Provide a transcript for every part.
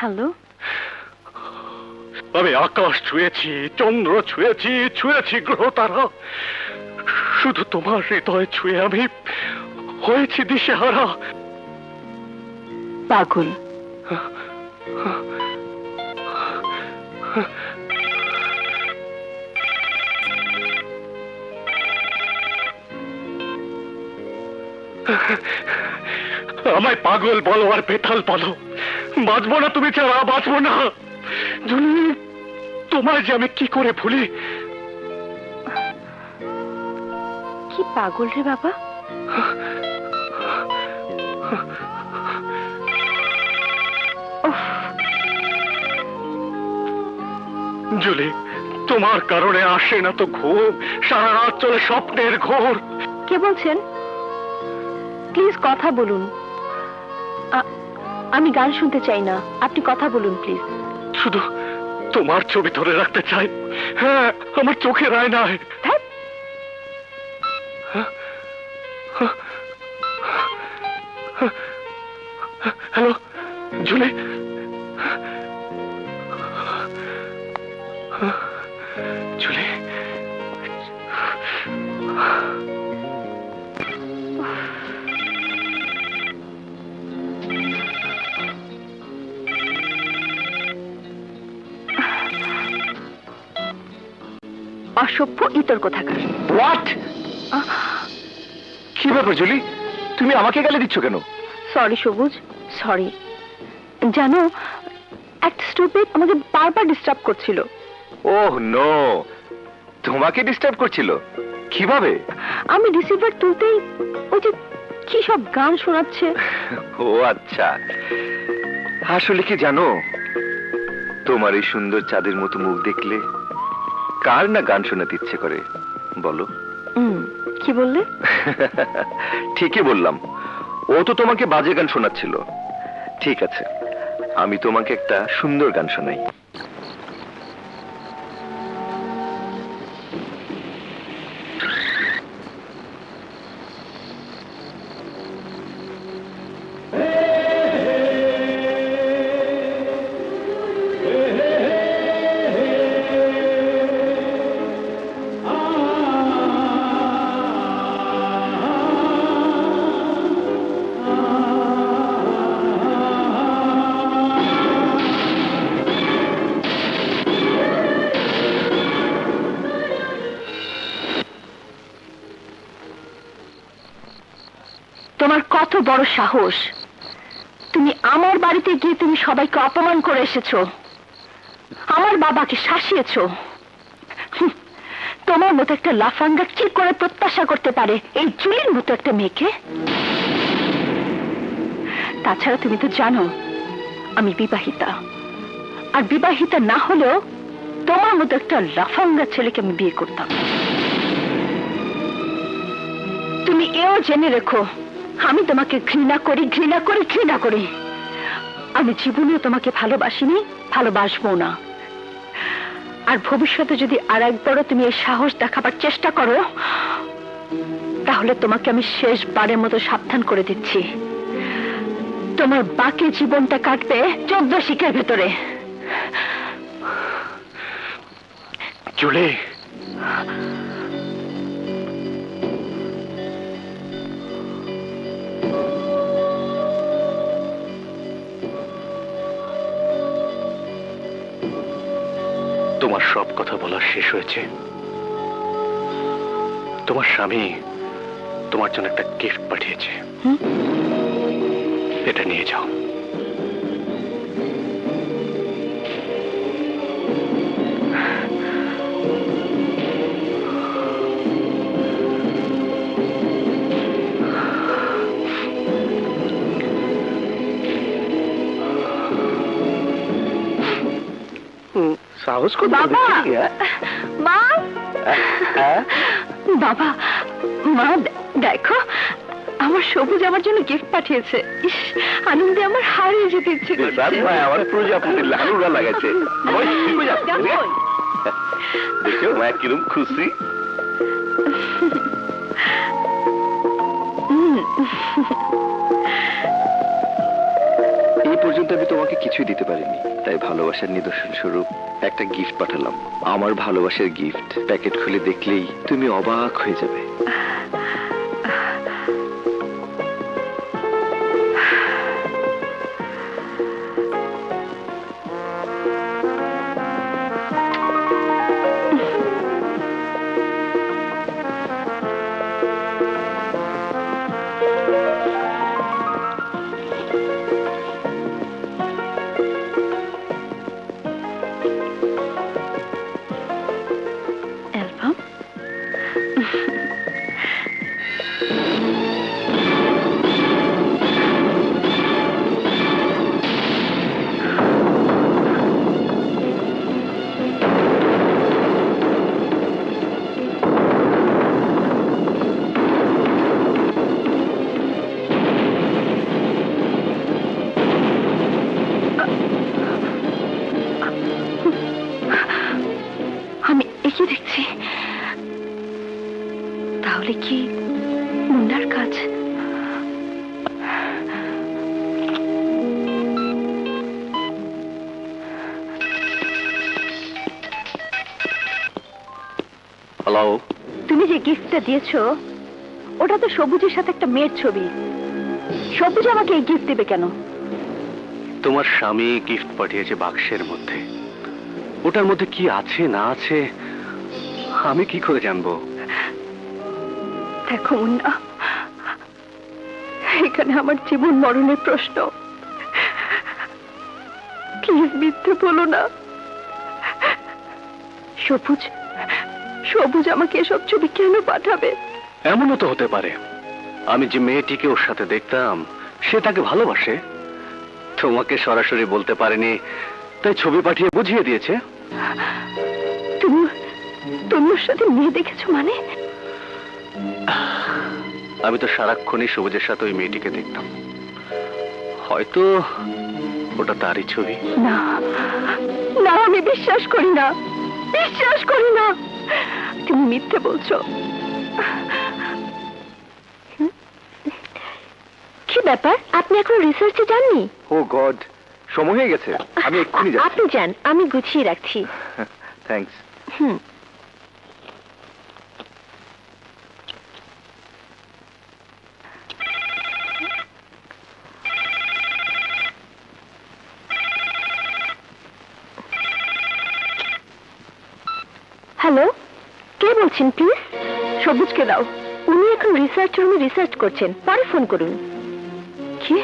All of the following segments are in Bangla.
হ্যালো। আমি আকাশ ছুঁয়েছি, চন্দ্র ছুঁয়েছি, ছুঁয়েছি গ্রহ তারা, শুধু তোমার হৃদয় ছুঁয়ে আমি হয়েছি দিশেহারা। পাগল। আমায় পাগল বলো আর বেতাল বলো, বাঁচবো না তুমি ছাড়া, বাঁচবো না। জুলি, তোমায় যে আমি কি করে ভুলি। কি পাগল রে বাবা। জুলি, তোমার কারণে আসে না তো ঘুম, সারা রাত চলে স্বপ্নের ঘোর। কে বলছেন? প্লিজ কথা বলুন। আমি গান শুনতে চাই না, আপনি কথা বলুন প্লিজ। শুধু তোমার ছবি ধরে রাখতে চাই। হ্যাঁ, আমার চোখের আয়নায়। হ্যালো জুলি, জুলি, অসভ্য ইতর কোথাকার। হোয়াট? কি ব্যাপার জুলি, তুমি আমাকে গালি দিচ্ছ কেন? সরি সবুজ, সরি। জানো, একটা স্টুপিড আমাকে বারবার ডিস্টার্ব করছিল। ওহ নো, তোমাকে ডিস্টার্ব করছিল? কিভাবে? আমি রিসিভার তুলতেই ওই যে কি সব গান শোনাচ্ছে। ও আচ্ছা, আসলে কি জানো, তোমার এই সুন্দর চাঁদের মতো মুখ দেখলে কার না গান শোনাতে ইচ্ছে করে বলো? কি বললে? ঠিকই বললাম, ও তো তোমাকে বাজে গান শোনাচ্ছিল। ঠিক আছে, আমি তোমাকে একটা সুন্দর গান শোনাই। তোমার কত বড় সাহস, তুমি আমার বাড়িতে গিয়ে তুমি সবাইকে অপমান করে এসেছো, আমার বাবাকে শাসিয়েছো। তোমার মতো একটা লাফাঙ্গা কি করে প্রত্যাশা করতে পারে এই জুলির মতো একটা মেয়েকে? তাছাড়া তুমি তো জানো আমি বিবাহিতা, আর বিবাহিতা না হলেও তোমার মতো একটা লাফাঙ্গা ছেলেকে আমি বিয়ে করতাম। তুমি এও জেনে রেখো, আমি তোমাকে ঘৃণা করি, ঘৃণা করি, ঘৃণা করি। আমি জীবনেও তোমাকে ভালোবাসিনি, ভালোবাসবো না। আর ভবিষ্যতে যদি আর একবারও তুমি এই সাহস দেখাবার চেষ্টা করো, তাহলে তোমাকে আমি শেষবারের মতো সাবধান করে দিচ্ছি, তোমার বাকি জীবনটা কাটবে 14 শিকের ভেতরে। জুলি, তোমার সব কথা বলা শেষ হয়েছে। তোমার স্বামী তোমার জন্য একটা গিফট পাঠিয়েছে, এটা নিয়ে যাও। সাহস করে বাবা, মা, বাবা, মা দেখো, আমার সবুজ আমার জন্য গিফট পাঠিয়েছে। ইস, আনন্দে আমার হারিয়ে যেতে ইচ্ছে করছে। আমার প্রজাপতি লালুরা লাগাচ্ছে। দেখো মা কিরম খুশি। এই পর্যন্ত আমি তোমাকে কিছুই দিতে পারিনি, তাই ভালোবাসার নিদর্শন স্বরূপ একটা গিফট পাঠালাম। আমার ভালোবাসার গিফট প্যাকেট খুলে দেখলেই তুমি অবাক হয়ে যাবে। অ্যালবাম। আমি একে দেখছি, তাহলে কি মুন্নার কাজ? হ্যালো। তুমি যে গিফটটা দিয়েছো ওটা তো সবুজের সাথে একটা মেয়ের ছবি। সবুজ আমাকে এই গিফট দেবে কেন? তোমার স্বামী গিফট পাঠিয়েছে বাক্সের মধ্যে। ওটার মধ্যে কি আছে না আছে আমি কি করে জানবো? দেখো মুন্না, এখানে আমার জীবন মরণের প্রশ্ন। প্লিজ মিথ্যে বলো না। সবুজ সবুজ আমাকে এসব ছবি কেন পাঠাবে? এমনও তো হতে পারে আমি যে মেয়েটিকে ওর সাথে দেখতাম সে তাকে ভালোবাসে। তোমাকে সরাসরি বলতে পারেনি, তাই ছবি পাঠিয়ে বুঝিয়ে দিয়েছে। তুমি তুমি ওর সাথে মেয়ে দেখেছো মানে? আমি তো সারাক্ষণই সবুজের সাথে ওই মেয়েটিকে দেখতাম। হয়তো ওটা তারই ছবি। না না, আমি বিশ্বাস করি না, বিশ্বাস করি না। তুমি মিথ্যে বলছো। কি ব্যাপার, আপনি এখন রিসার্চে যাননি? ও গড, সময় হয়ে গেছে, আমি এক্ষুনি যাচ্ছি। আপনি যান, আমি গুছিয়ে রাখছি। থ্যাঙ্কস। হ্যালো, কে বলছেন প্লিজ? সবুজকে দাও, উনি এখন রিসার্চ রুমে রিসার্চ করছেন, পরে ফোন করুন। কি?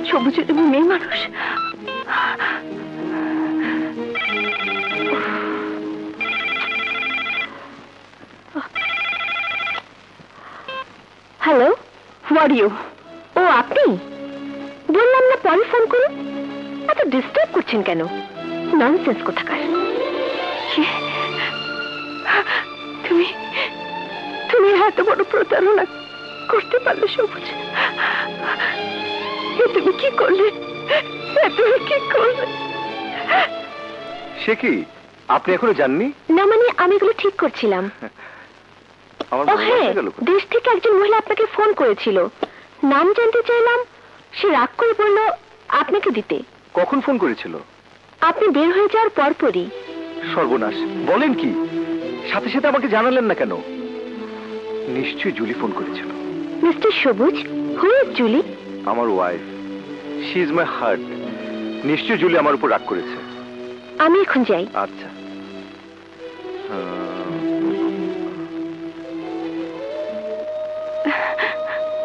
সবুজ তুমি মেয়ে মানুষ? Hello, who are you? ও আপনি? বললাম না পরে ফোন করুন। এত ডিস্টার্ব করছেন কেন? ননসেন্স কোথাকার। তুমি তুমি এত বড় প্রতারণা করতে পারলে সবুজ? তুমি কি করলে? তুমি কি করলে? সে কি, আপনি এখনো জাননি? না মানে আমি এগুলো ঠিক করছিলাম। আমার ও মনে হ্যাঁ, হয়ে গেল। দেশ থেকে একজন মহিলা আপনাকে ফোন করেছিল, নাম জানতে চাইলাম, সে রাগ করে বলল আপনাকে দিতে। কখন ফোন করেছিল? আপনি বের হয়ে যাওয়ার পরপরই। সর্বনাশ, বলেন কি? সাথে সাথে আমাকে জানালেন না কেন? নিশ্চয়ই জুলি ফোন করেছিল। মিস্টার সবুজ, হু ইজ জুলি? আমার wife, she is my heart. নিশ্চয়ই জুলি আমার উপর রাগ করেছে। আমি এখন যাই। আচ্ছা।